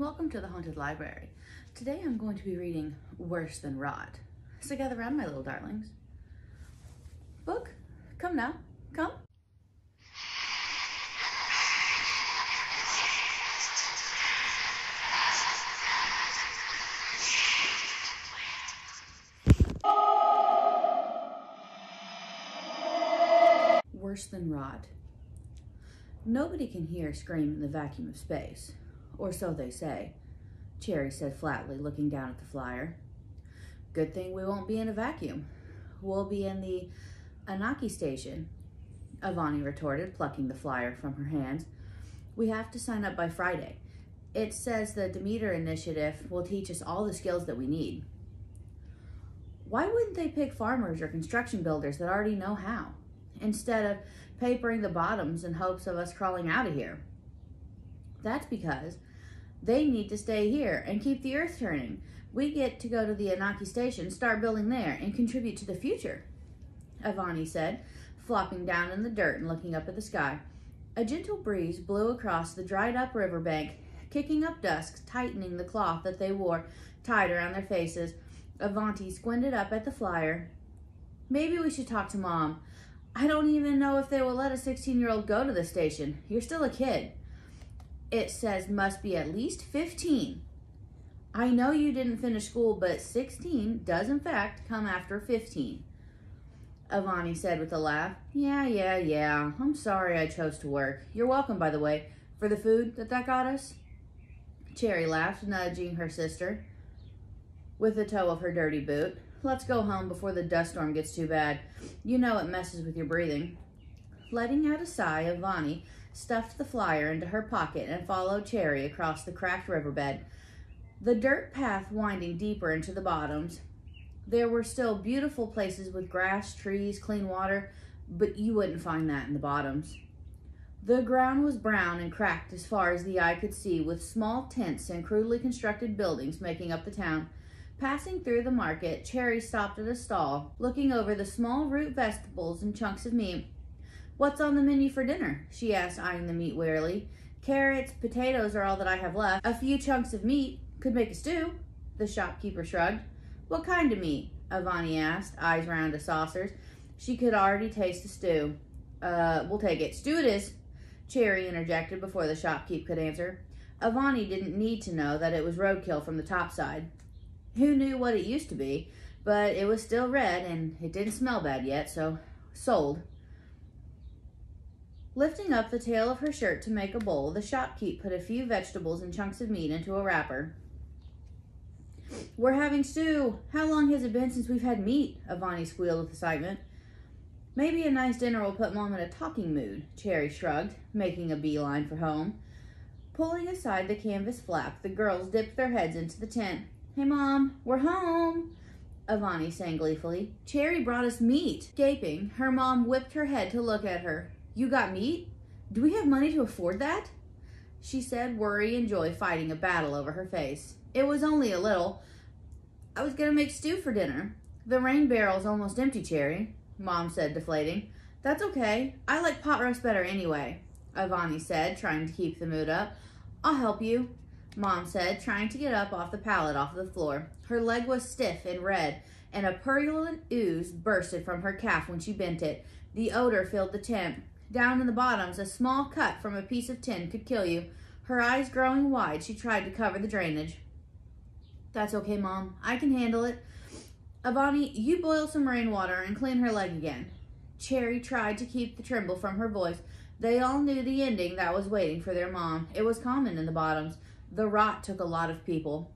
welcome to the Haunted Library. Today I'm going to be reading Worse Than Rot. So gather around, my little darlings. Book, come now, come. Worse Than Rot. Nobody can hear a scream in the vacuum of space, or so they say, Cherry said flatly, looking down at the flyer. Good thing we won't be in a vacuum. We'll be in the Anaki station, Avani retorted, plucking the flyer from her hands. We have to sign up by Friday. It says the Demeter Initiative will teach us all the skills that we need. Why wouldn't they pick farmers or construction builders that already know how, instead of papering the bottoms in hopes of us crawling out of here? That's because they need to stay here and keep the earth turning. We get to go to the Anaki station, start building there, and contribute to the future, Avani said, flopping down in the dirt and looking up at the sky. A gentle breeze blew across the dried-up riverbank, kicking up dust, tightening the cloth that they wore tied around their faces. Avanti squinted up at the flyer. Maybe we should talk to Mom. I don't even know if they will let a 16-year-old go to the station. You're still a kid. It says must be at least 15. I know you didn't finish school, but 16 does in fact come after 15. Avani said with a laugh. Yeah. I'm sorry I chose to work. You're welcome, by the way, for the food that got us. Cherry laughed, nudging her sister with the toe of her dirty boot. Let's go home before the dust storm gets too bad. You know it messes with your breathing. Letting out a sigh, Avani stuffed the flyer into her pocket and followed Cherry across the cracked riverbed, the dirt path winding deeper into the bottoms. There were still beautiful places with grass, trees, clean water, but you wouldn't find that in the bottoms. The ground was brown and cracked as far as the eye could see, with small tents and crudely constructed buildings making up the town. Passing through the market, Cherry stopped at a stall, looking over the small root vegetables and chunks of meat. What's on the menu for dinner? She asked, eyeing the meat warily. Carrots, potatoes are all that I have left. A few chunks of meat could make a stew, the shopkeeper shrugged. What kind of meat? Avani asked, eyes round to saucers. She could already taste the stew. We'll take it. Stew it is, Cherry interjected before the shopkeep could answer. Avani didn't need to know that it was roadkill from the top side. Who knew what it used to be, but it was still red and it didn't smell bad yet, so sold. Lifting up the tail of her shirt to make a bowl, the shopkeep put a few vegetables and chunks of meat into a wrapper. We're having stew. How long has it been since we've had meat? Avani squealed with excitement. Maybe a nice dinner will put Mom in a talking mood, Cherry shrugged, making a beeline for home. Pulling aside the canvas flap, the girls dipped their heads into the tent. Hey, Mom, we're home, Avani sang gleefully. Cherry brought us meat. Gaping, her mom whipped her head to look at her. You got meat? Do we have money to afford that? She said, worry and joy fighting a battle over her face. It was only a little. I was going to make stew for dinner. The rain barrel's almost empty, Cherry, Mom said, deflating. That's okay. I like pot roast better anyway, Avani said, trying to keep the mood up. I'll help you, Mom said, trying to get up off the pallet off the floor. Her leg was stiff and red, and a purulent ooze bursted from her calf when she bent it. The odor filled the tent. Down in the bottoms, a small cut from a piece of tin could kill you. Her eyes growing wide, she tried to cover the drainage. That's okay, Mom. I can handle it. Avani, you boil some rainwater and clean her leg again. Cherry tried to keep the tremble from her voice. They all knew the ending that was waiting for their mom. It was common in the bottoms. The rot took a lot of people.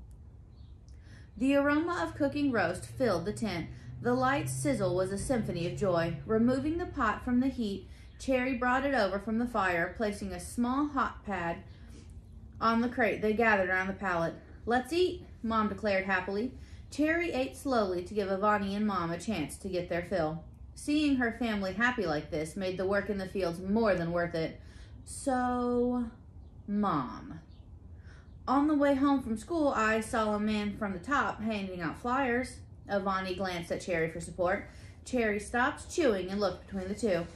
The aroma of cooking roast filled the tent. The light sizzle was a symphony of joy. Removing the pot from the heat, Cherry brought it over from the fire, placing a small hot pad on the crate they gathered around the pallet. Let's eat, Mom declared happily. Cherry ate slowly to give Avani and Mom a chance to get their fill. Seeing her family happy like this made the work in the fields more than worth it. So, Mom. On the way home from school, I saw a man from the top handing out flyers. Avani glanced at Cherry for support. Cherry stopped chewing and looked between the two.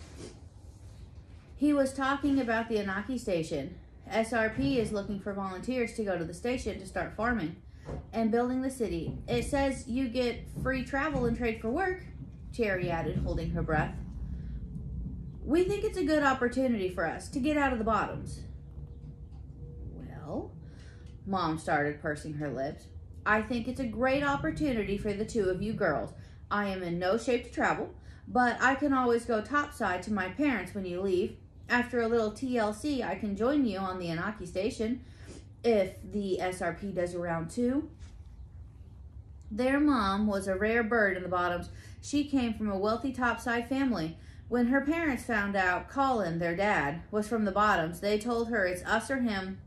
He was talking about the Anaki station. SRP is looking for volunteers to go to the station to start farming and building the city. It says you get free travel and trade for work, Cherry added, holding her breath. We think it's a good opportunity for us to get out of the bottoms. Well, Mom started, pursing her lips. I think it's a great opportunity for the two of you girls. I am in no shape to travel, but I can always go topside to my parents when you leave. After a little TLC, I can join you on the Anaki station if the SRP does a round 2. Their mom was a rare bird in the bottoms. She came from a wealthy topside family. When her parents found out Colin, their dad, was from the bottoms, they told her it's us or him.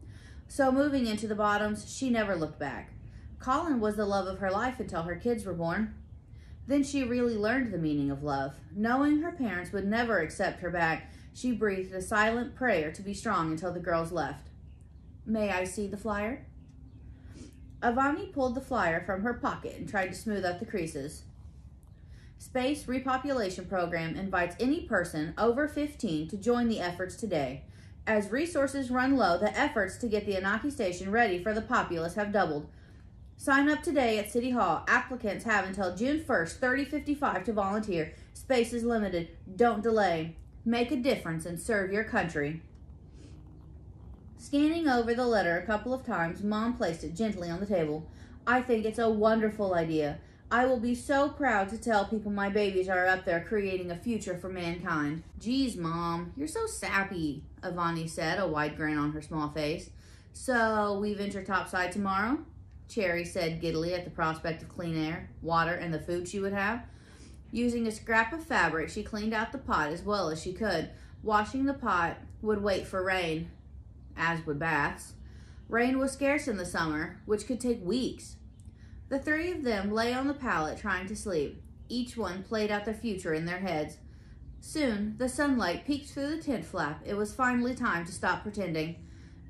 So moving into the bottoms, she never looked back. Colin was the love of her life until her kids were born. Then she really learned the meaning of love. Knowing her parents would never accept her back, she breathed a silent prayer to be strong until the girls left. May I see the flyer? Avani pulled the flyer from her pocket and tried to smooth out the creases. Space Repopulation Program invites any person over 15 to join the efforts today. As resources run low, the efforts to get the Anaki station ready for the populace have doubled. Sign up today at City Hall. Applicants have until June 1st, 30:55 to volunteer. Space is limited. Don't delay. Make a difference and serve your country. Scanning over the letter a couple of times, Mom placed it gently on the table. I think it's a wonderful idea. I will be so proud to tell people my babies are up there creating a future for mankind. Geez, Mom, you're so sappy, Avani said, a wide grin on her small face. So, we venture topside tomorrow? Cherry said giddily at the prospect of clean air, water, and the food she would have. Using a scrap of fabric, she cleaned out the pot as well as she could. Washing the pot would wait for rain, as would baths. Rain was scarce in the summer, which could take weeks. The three of them lay on the pallet trying to sleep. Each one played out their future in their heads. Soon, the sunlight peeked through the tent flap. It was finally time to stop pretending.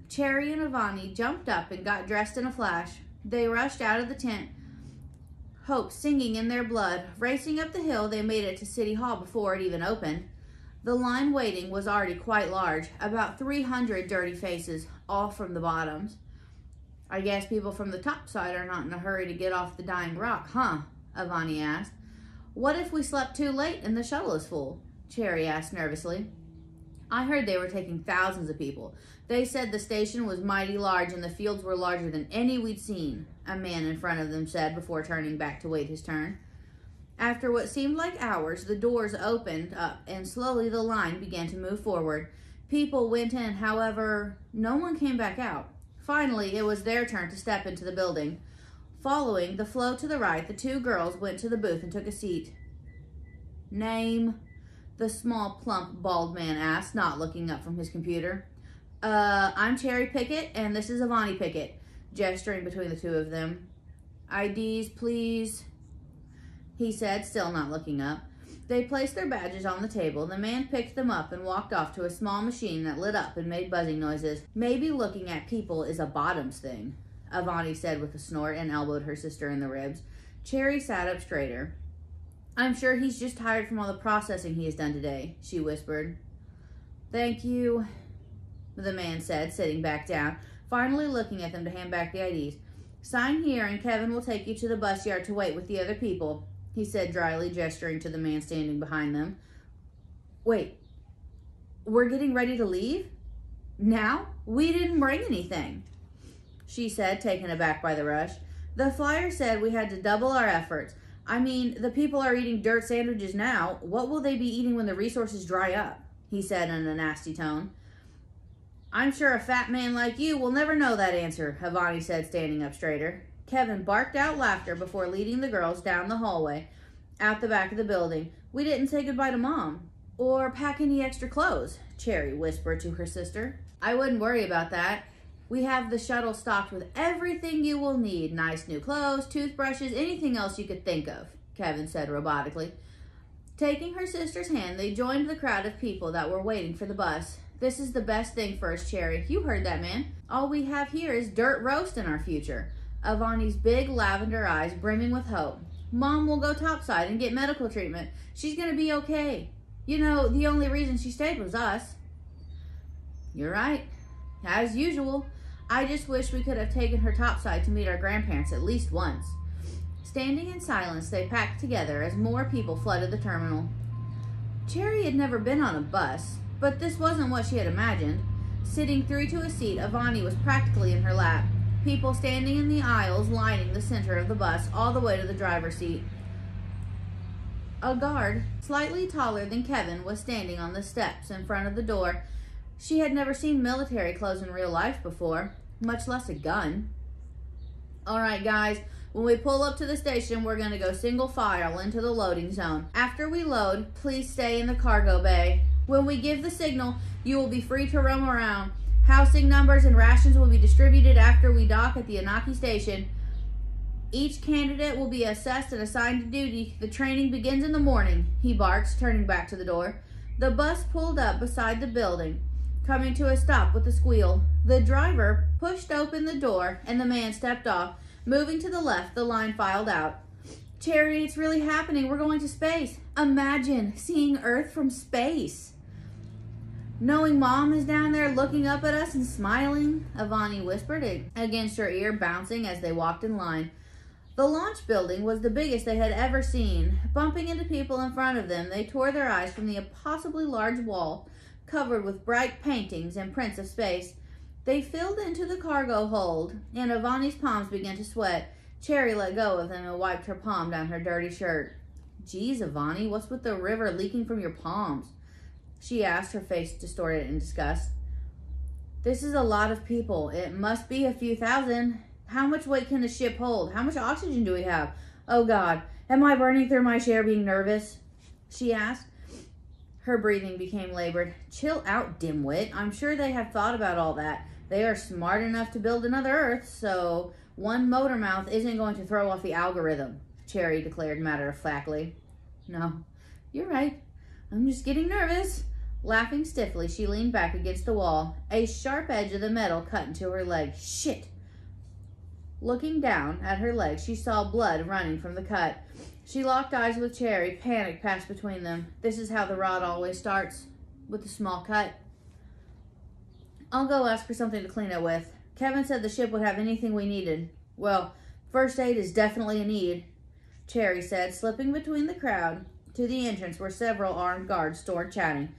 Cherry and Avani jumped up and got dressed in a flash. They rushed out of the tent, hope singing in their blood. Racing up the hill, they made it to City Hall before it even opened. The line waiting was already quite large, about 300 dirty faces, all from the bottoms. I guess people from the top side are not in a hurry to get off the dying rock, huh? Avani asked. What if we slept too late and the shuttle is full? Cherry asked nervously. I heard they were taking thousands of people. They said the station was mighty large and the fields were larger than any we'd seen, a man in front of them said before turning back to wait his turn. After what seemed like hours, the doors opened up and slowly the line began to move forward. People went in, however, no one came back out. Finally, it was their turn to step into the building. Following the flow to the right, the two girls went to the booth and took a seat. Name? The small, plump, bald man asked, not looking up from his computer. I'm Cherry Pickett, and this is Avani Pickett, gesturing between the two of them. IDs, please, he said, still not looking up. They placed their badges on the table. The man picked them up and walked off to a small machine that lit up and made buzzing noises. Maybe looking at people is a bottoms thing, Avani said with a snort and elbowed her sister in the ribs. Cherry sat up straighter. I'm sure he's just tired from all the processing he has done today, she whispered. Thank you, the man said, sitting back down, finally looking at them to hand back the IDs. Sign here and Kevin will take you to the bus yard to wait with the other people, he said dryly, gesturing to the man standing behind them. Wait, we're getting ready to leave? Now? We didn't bring anything, she said, taken aback by the rush. The flyer said we had to double our efforts. I mean, the people are eating dirt sandwiches now. What will they be eating when the resources dry up? He said in a nasty tone. I'm sure a fat man like you will never know that answer, Avani said, standing up straighter. Kevin barked out laughter before leading the girls down the hallway, out the back of the building. We didn't say goodbye to Mom. Or pack any extra clothes, Cherry whispered to her sister. I wouldn't worry about that. We have the shuttle stocked with everything you will need. Nice new clothes, toothbrushes, anything else you could think of, Kevin said robotically. Taking her sister's hand, they joined the crowd of people that were waiting for the bus. This is the best thing for us, Cherry. You heard that, man. All we have here is dirt roast in our future. Avani's big lavender eyes brimming with hope. Mom will go topside and get medical treatment. She's going to be okay. You know, the only reason she stayed was us. You're right, As usual, I just wish we could have taken her topside to meet our grandparents at least once. Standing in silence, they packed together as more people flooded the terminal. Cherry had never been on a bus, but this wasn't what she had imagined. Sitting through to a seat, Avani was practically in her lap. People standing in the aisles lining the center of the bus all the way to the driver's seat. A guard, slightly taller than Kevin, was standing on the steps in front of the door. She had never seen military clothes in real life before, much less a gun. All right, guys, when we pull up to the station, we're going to go single file into the loading zone. After we load, please stay in the cargo bay. When we give the signal, you will be free to roam around. Housing numbers and rations will be distributed after we dock at the Anaki station. Each candidate will be assessed and assigned to duty. The training begins in the morning, he barked, turning back to the door. The bus pulled up beside the building, coming to a stop with a squeal. The driver pushed open the door and the man stepped off. Moving to the left, the line filed out. Cherry, it's really happening. We're going to space. Imagine seeing Earth from space. Knowing Mom is down there looking up at us and smiling, Avani whispered against her ear, bouncing as they walked in line. The launch building was the biggest they had ever seen. Bumping into people in front of them, they tore their eyes from the impossibly large wall, covered with bright paintings and prints of space. They filled into the cargo hold, and Avani's palms began to sweat. Cherry let go of them and wiped her palm down her dirty shirt. Geez, Avani, what's with the river leaking from your palms? She asked, her face distorted in disgust. This is a lot of people. It must be a few thousand. How much weight can the ship hold? How much oxygen do we have? Oh, God, am I burning through my chair being nervous? She asked. Her breathing became labored. Chill out, dimwit. I'm sure they have thought about all that. They are smart enough to build another Earth, so one motor mouth isn't going to throw off the algorithm, Cherry declared matter-of-factly. No, you're right. I'm just getting nervous. Laughing stiffly, she leaned back against the wall. A sharp edge of the metal cut into her leg. Shit! Looking down at her leg, she saw blood running from the cut. She locked eyes with Cherry. Panic passed between them. This is how the rod always starts, with a small cut. I'll go ask for something to clean it with. Kevin said the ship would have anything we needed. Well, first aid is definitely a need, Cherry said, slipping between the crowd to the entrance where several armed guards stood chatting.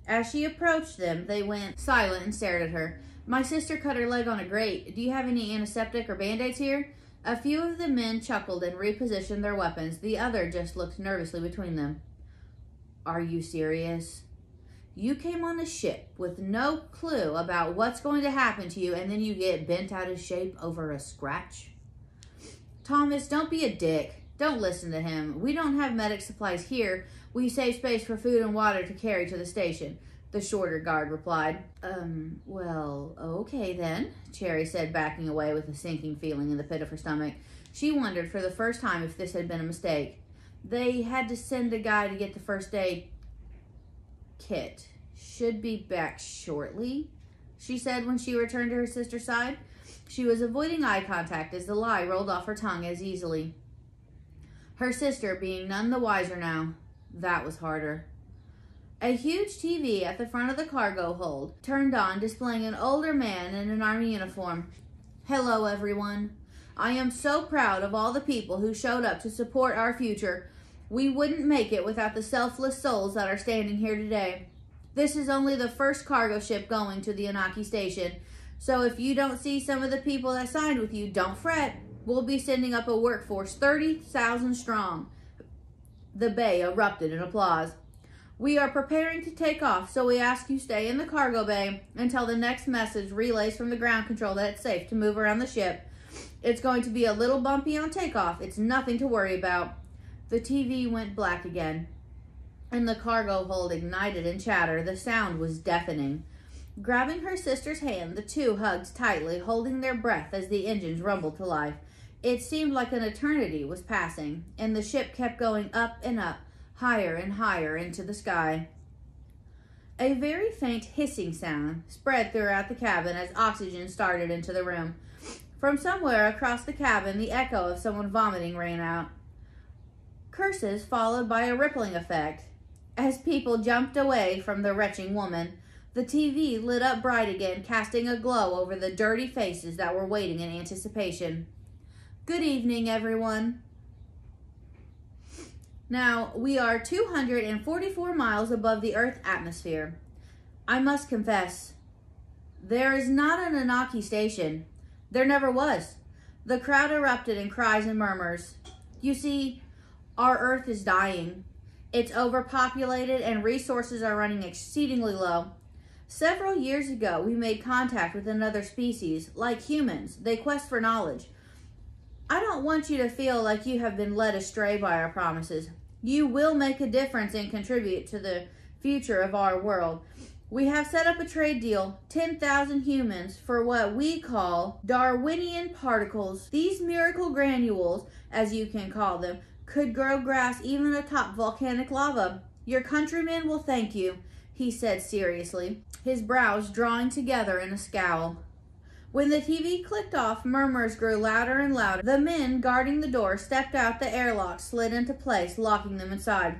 As she approached them, they went silent and stared at her. My sister cut her leg on a grate. Do you have any antiseptic or band-aids here? A few of the men chuckled and repositioned their weapons. The other just looked nervously between them. Are you serious? You came on a ship with no clue about what's going to happen to you, and then you get bent out of shape over a scratch? Thomas, don't be a dick. Don't listen to him. We don't have medic supplies here. We save space for food and water to carry to the station, the shorter guard replied. Well, okay then, Cherry said, backing away with a sinking feeling in the pit of her stomach. She wondered for the first time if this had been a mistake. They had to send a guy to get the first aid kit. Should be back shortly, she said when she returned to her sister's side. She was avoiding eye contact as the lie rolled off her tongue as easily. Her sister being none the wiser now. That was harder. A huge TV at the front of the cargo hold turned on, displaying an older man in an army uniform. Hello, everyone. I am so proud of all the people who showed up to support our future. We wouldn't make it without the selfless souls that are standing here today. This is only the first cargo ship going to the Anaki station, so if you don't see some of the people that signed with you, don't fret. We'll be sending up a workforce 30,000 strong. The bay erupted in applause. We are preparing to take off, so we ask you stay in the cargo bay until the next message relays from the ground control that it's safe to move around the ship. It's going to be a little bumpy on takeoff. It's nothing to worry about. The TV went black again, and the cargo hold ignited in chatter. The sound was deafening. Grabbing her sister's hand, the two hugged tightly, holding their breath as the engines rumbled to life. It seemed like an eternity was passing, and the ship kept going up and up, higher and higher into the sky. A very faint hissing sound spread throughout the cabin as oxygen started into the room. From somewhere across the cabin, the echo of someone vomiting rang out. Curses followed by a rippling effect as people jumped away from the retching woman. The TV lit up bright again, casting a glow over the dirty faces that were waiting in anticipation. Good evening, everyone. Now, we are 244 miles above the Earth atmosphere. I must confess, there is not an Anunnaki station. There never was. The crowd erupted in cries and murmurs. You see, our Earth is dying. It's overpopulated and resources are running exceedingly low. Several years ago, we made contact with another species, like humans. They quest for knowledge. I don't want you to feel like you have been led astray by our promises. You will make a difference and contribute to the future of our world. We have set up a trade deal, 10,000 humans, for what we call Darwinian particles. These miracle granules, as you can call them, could grow grass even atop volcanic lava. Your countrymen will thank you, he said seriously, his brows drawing together in a scowl. When the TV clicked off, murmurs grew louder and louder. The men guarding the door stepped out, the airlock slid into place, locking them inside.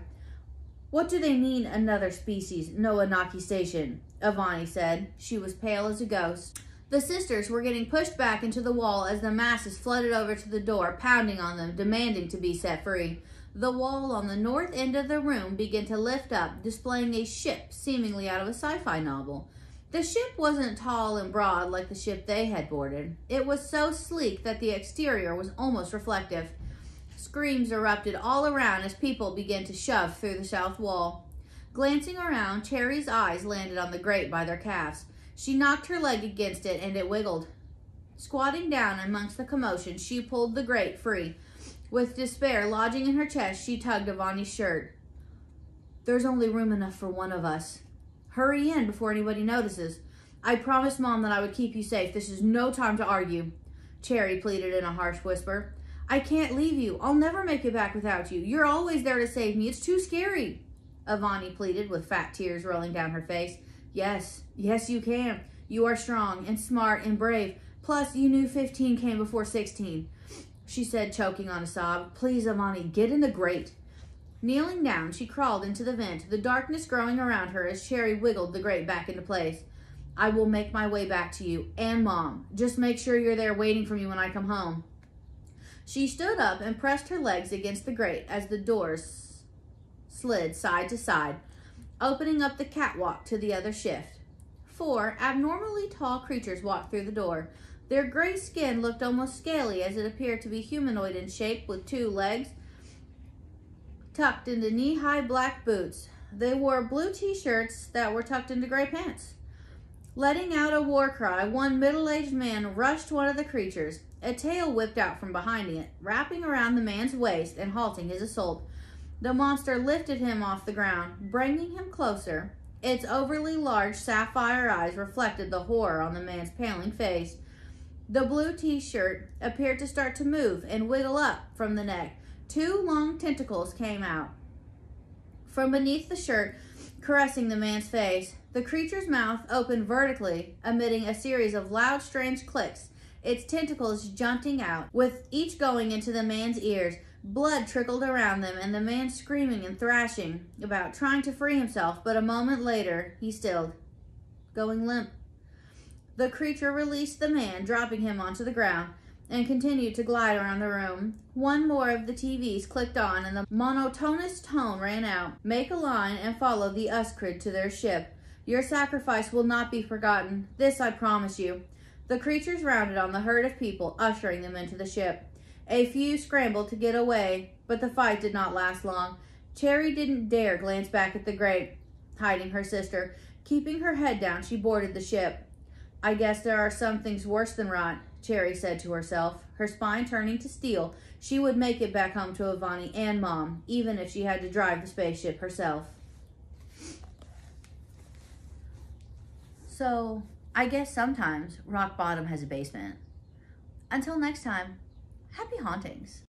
What do they mean, another species, no Anunnaki station? Avani said. She was pale as a ghost. The sisters were getting pushed back into the wall as the masses flooded over to the door, pounding on them, demanding to be set free. The wall on the north end of the room began to lift up, displaying a ship seemingly out of a sci-fi novel. The ship wasn't tall and broad like the ship they had boarded. It was so sleek that the exterior was almost reflective. Screams erupted all around as people began to shove through the south wall. Glancing around, Cherry's eyes landed on the grate by their calves. She knocked her leg against it and it wiggled. Squatting down amongst the commotion, she pulled the grate free. With despair lodging in her chest, she tugged Avani's shirt. There's only room enough for one of us. Hurry in before anybody notices. I promised Mom that I would keep you safe. This is no time to argue. Cherry pleaded in a harsh whisper. I can't leave you. I'll never make it back without you. You're always there to save me. It's too scary. Avani pleaded with fat tears rolling down her face. Yes, you can. You are strong and smart and brave. Plus, you knew 15 came before 16. She said, choking on a sob. Please, Avani, get in the grate. Kneeling down, she crawled into the vent, the darkness growing around her as Cherry wiggled the grate back into place. I will make my way back to you and Mom. Just make sure you're there waiting for me when I come home. She stood up and pressed her legs against the grate as the doors slid side to side, opening up the catwalk to the other shift. 4 abnormally tall creatures walked through the door. Their gray skin looked almost scaly as it appeared to be humanoid in shape with 2 legs tucked into knee-high black boots. They wore blue t-shirts that were tucked into gray pants. Letting out a war cry, one middle-aged man rushed one of the creatures. A tail whipped out from behind it, wrapping around the man's waist and halting his assault. The monster lifted him off the ground, bringing him closer. Its overly large sapphire eyes reflected the horror on the man's paling face. The blue t-shirt appeared to start to move and wiggle up from the neck. 2 long tentacles came out from beneath the shirt, caressing the man's face. The creature's mouth opened vertically, emitting a series of loud, strange clicks, its tentacles jutting out, with each going into the man's ears. Blood trickled around them, and the man screaming and thrashing about, trying to free himself, but a moment later, he stilled, going limp. The creature released the man, dropping him onto the ground, and continued to glide around the room. One more of the TVs clicked on, and the monotonous tone ran out. Make a line and follow the Uskrid to their ship. Your sacrifice will not be forgotten. This I promise you. The creatures rounded on the herd of people, ushering them into the ship. A few scrambled to get away, but the fight did not last long. Cherry didn't dare glance back at the grate, hiding her sister. Keeping her head down, she boarded the ship. I guess there are some things worse than rot, Cherry said to herself, her spine turning to steel. She would make it back home to Avani and Mom, even if she had to drive the spaceship herself. So, I guess sometimes rock bottom has a basement. Until next time, happy hauntings.